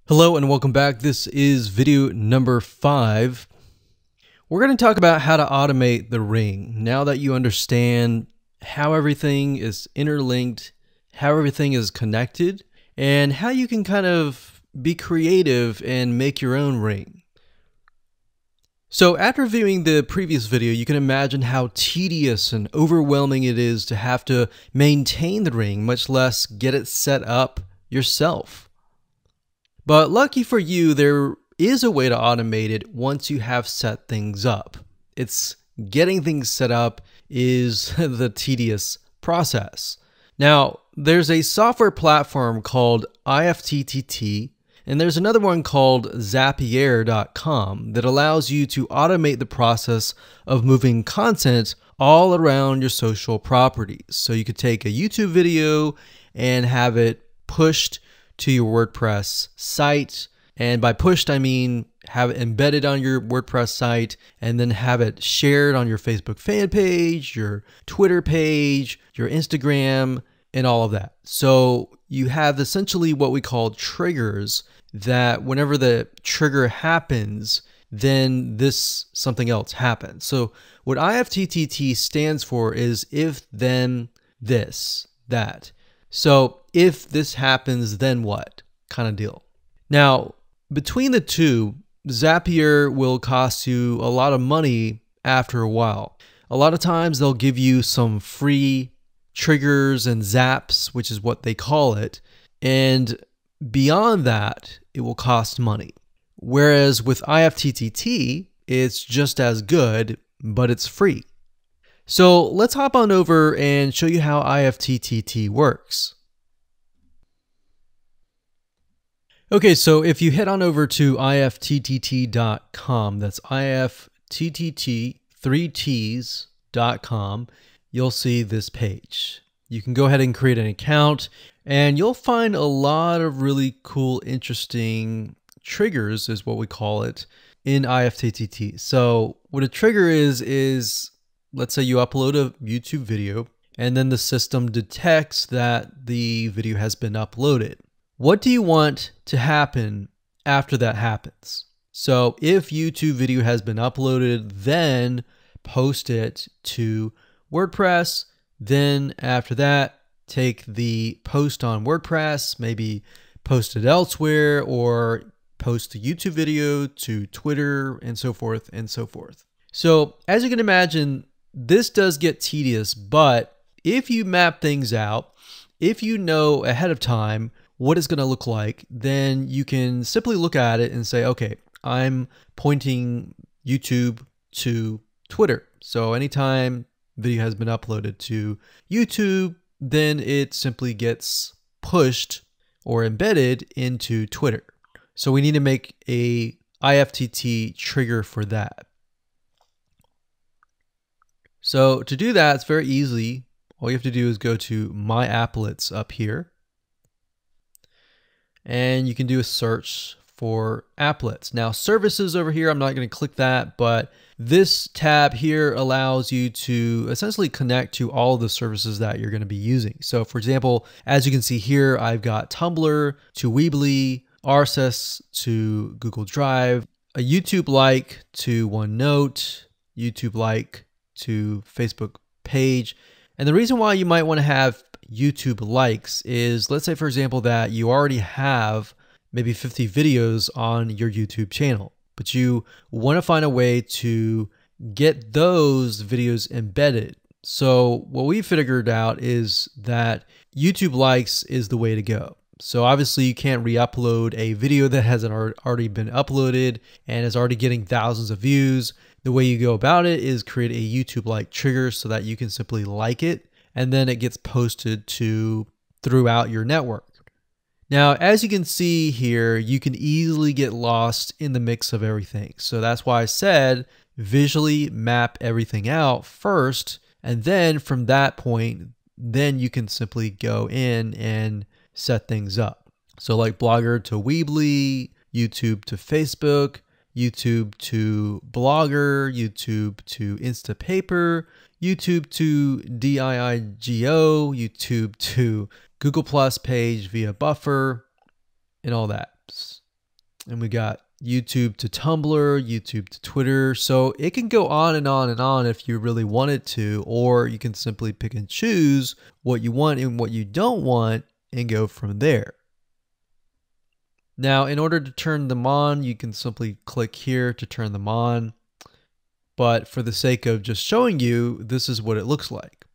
Hello and welcome back. This is video number 5. We're going to talk about how to automate the ring. Now that you understand how everything is interlinked, how everything is connected, and how you can kind of be creative and make your own ring. So after viewing the previous video, you can imagine how tedious and overwhelming it is to have to maintain the ring, much less get it set up yourself. But lucky for you, there is a way to automate it once you have set things up. It's getting things set up is the tedious process. Now, there's a software platform called IFTTT, and there's another one called Zapier.com that allows you to automate the process of moving content all around your social properties. So you could take a YouTube video and have it pushed to your WordPress site. And by pushed, I mean have it embedded on your WordPress site and then have it shared on your Facebook fan page, your Twitter page, your Instagram, and all of that. So you have essentially what we call triggers that whenever the trigger happens, then something else happens. So what IFTTT stands for is if, then, this, that. So if this happens, then what kind of deal. Now, between the two, Zapier will cost you a lot of money after a while. A lot of times they'll give you some free triggers and zaps, which is what they call it. And beyond that, it will cost money. Whereas with IFTTT, it's just as good, but it's free. So let's hop on over and show you how IFTTT works. Okay, so if you head on over to ifttt.com, that's IFTTT3Ts.com, you'll see this page. You can go ahead and create an account and you'll find a lot of really cool, interesting triggers is what we call it in IFTTT. So what a trigger is let's say you upload a YouTube video and then the system detects that the video has been uploaded. What do you want to happen after that happens? So if YouTube video has been uploaded, then post it to WordPress. Then after that, take the post on WordPress, maybe post it elsewhere or post the YouTube video to Twitter and so forth and so forth. So as you can imagine, this does get tedious, but if you map things out, if you know ahead of time what it's going to look like, then you can simply look at it and say, okay, I'm pointing YouTube to Twitter. So anytime video has been uploaded to YouTube, then it simply gets pushed or embedded into Twitter. So we need to make a IFTTT trigger for that. So to do that, it's very easy. All you have to do is go to My Applets up here. And you can do a search for applets. Now services over here, I'm not going to click that, but this tab here allows you to essentially connect to all of the services that you're going to be using. So for example, as you can see here, I've got Tumblr to Weebly, RSS to Google Drive, a YouTube like to OneNote, YouTube like to Facebook page. And the reason why you might want to have YouTube likes is, let's say for example that you already have maybe 50 videos on your YouTube channel, but you want to find a way to get those videos embedded. So what we figured out is that YouTube likes is the way to go. So obviously you can't re-upload a video that hasn't already been uploaded and is already getting thousands of views. The way you go about it is create a YouTube like trigger so that you can simply like it and then it gets posted to throughout your network. Now, as you can see here, you can easily get lost in the mix of everything. So that's why I said visually map everything out first, and then from that point, then you can simply go in and set things up. So like Blogger to Weebly, YouTube to Facebook, YouTube to Blogger, YouTube to Instapaper, YouTube to DIIGO, YouTube to Google Plus page via Buffer, and all that. And we got YouTube to Tumblr, YouTube to Twitter. So it can go on and on and on if you really want it to, or you can simply pick and choose what you want and what you don't want and go from there. Now, in order to turn them on, you can simply click here to turn them on. But for the sake of just showing you, this is what it looks like.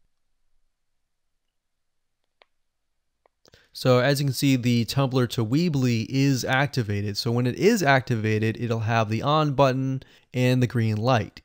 So as you can see, the Tumblr to Weebly is activated. So when it is activated, it'll have the on button and the green light.